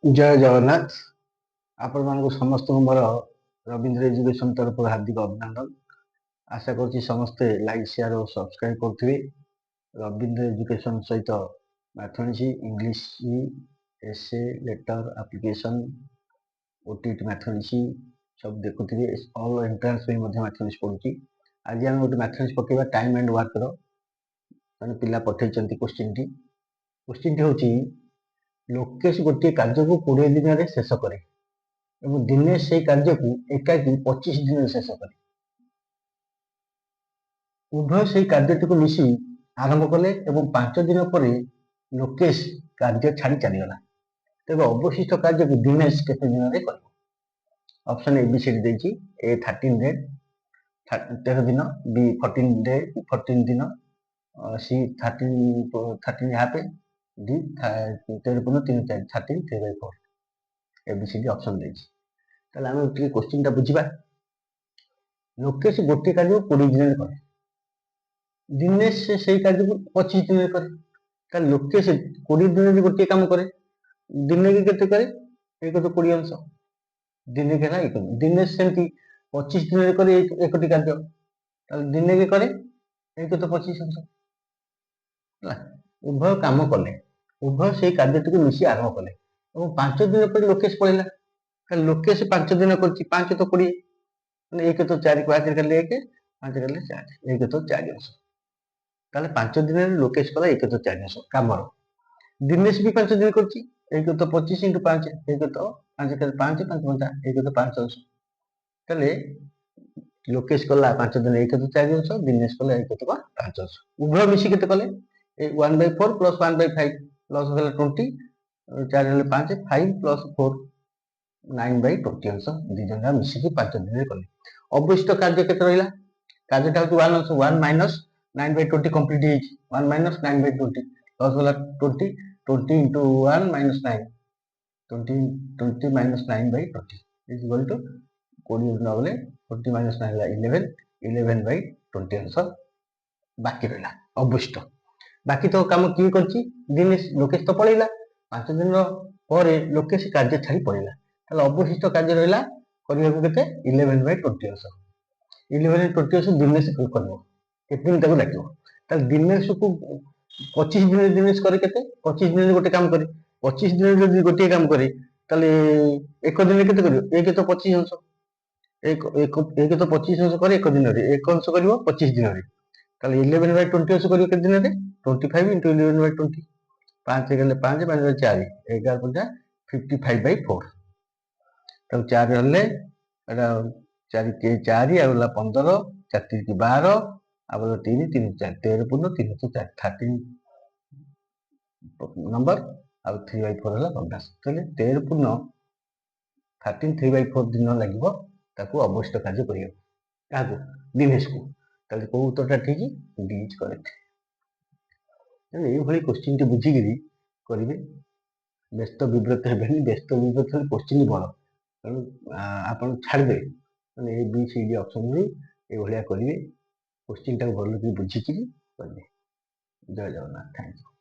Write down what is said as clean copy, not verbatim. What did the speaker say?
जय जगन्नाथ आपण मानक समस्त मोर रविंद्र एजुकेशन तरफ हार्दिक अभिनंदन। आशा कर समस्ते लाइक शेयर और सब्सक्राइब करुवे। रविंद्र एजुकेशन सहित mathematics English essay letter application OTT mathematics सब देखुवे। ऑल एंट्रांस मैथमेटिक्स पढ़ुची। आज आम गोटे मैथमेटिक्स पकेबा टाइम एंड वर्क रो पिला पठे क्वेश्चन हूँ लोकेश गोटे कार्य को 20 दिन में शेष करे और दिने से कार्य को एकाकी 25 दिन शेष करे। उभय से कार्यटी को मिसी आरंभ कले और 5 दिन पर लोकेश कार्य छाड़ी चलीगला। तेज अवशिष्ट कार्य को दिनेश केते दिन में कर। ऑप्शन एबीसीडी देछि। ए 13 डे 13 दिन, बी 14 डे 14 दिन, सी 13 हाफ, डी 13 पूर्ण 3 13 3/4 एबीसीडी ऑप्शन देछि। ताले हम टिके क्वेश्चन टा बुझिबा। लोकेश गोटे कार्य को 20 दिन में करे, दिनेश से कार्य को 25 दिन में करे। ताले लोकेश 20 दिन में गोटे काम करे, दिन के केते करे 1 तो 20 अंश, दिन के ना 1 दिनेश सेमती 25 दिन में करे एकटी कार्य। ताले दिन के करे 1 तो 25 अंश। उभय काम कले, उभय से कार्यटी को मिसी आरंभ कले और 5 दिन पर लोकेश पड़ेगा। लोकेश 5 दिन कर 5 तो 20 1 तो 4 5 कर 1 5 कर 4 1 तो 4 अंश। ताले 5 दिन में लोकेश कला 1 तो 4 अंश काम। दिनेश भी 5 दिन कर 1 तो 25 × 5 1 तो 5 कर 5 5 5 1 तो 5 अंश। ताले लोकेश कला 5 दिन 1 तो 4 अंश, दिनेश कला 1 तो 5 अंश। उभय मिसी केते कले 1/4 + 1/5 प्लस 20 4 हेले 5 5 + 4 9/20 अंश। दी जन मिसिकी 5 दिन में कले। अवशिष्ट कार्य केते रहिला? कार्यटा होती 1 अंश 1 - 9/20 कंप्लीट हे 1 - 9/20 प्लस वाला 20 20 × 1 - 9 20 20 - 9/20 इज इक्वल टू 20 दिन गले 20 - 9 ला 11 11/20 अंश बाकी रहिला अवशिष्ट। बाकी तो काम किए करछि दिनेश, लोकेश तो पळेला 5 दिन पर लोकेश कार्य छाड़ी पळेला। ताले अवशिष्ट कार्य रहिला करिया को केते 11/20 अंश। 11/20 अंश दिनेश को करबो केते दिन तक लागियो। ताले दिनेश को 25 दिन दिनेश करे केते 25 दिन गोटे काम करे 25 दिन जदी गोटे काम करे ताले 1 दिन केते करियो 1 तो 25 अंश 1 तो 25 अंश करे 1 दिन रे 1 अंश करियो 25 दिन रे। ताले 11/20 अंश करियो केते दिन रे 25 × 11/20 5 गले 5 5 4 11 50 55/4 तब 4 हले एटा 4 के 4 आला 15 4 3 की 12 आबो 3 3 4 13 पूर्ण 3 तो 4 13 नंबर आ 3/4 हला 50। तले 13 पूर्ण 13 3/4 दिन लागिवो ताकू अवशिष्ट कार्य करियो काको दिनेश को। तले को उत्तरटा ठीक डी इज करेक्ट। ये भली क्वेश्चन टी बुझिगिरी करिवे। व्यस्त विब्रत हेबेनी, व्यस्त विब्रत हेले क्वेश्चन बड़ तेणु आपन छाड़दे A B C D option रू ए भलिया करिवे। क्वेश्चन टा भल कि बुझिकिरी करिवे। जय जगन्नाथ, थैंक यू।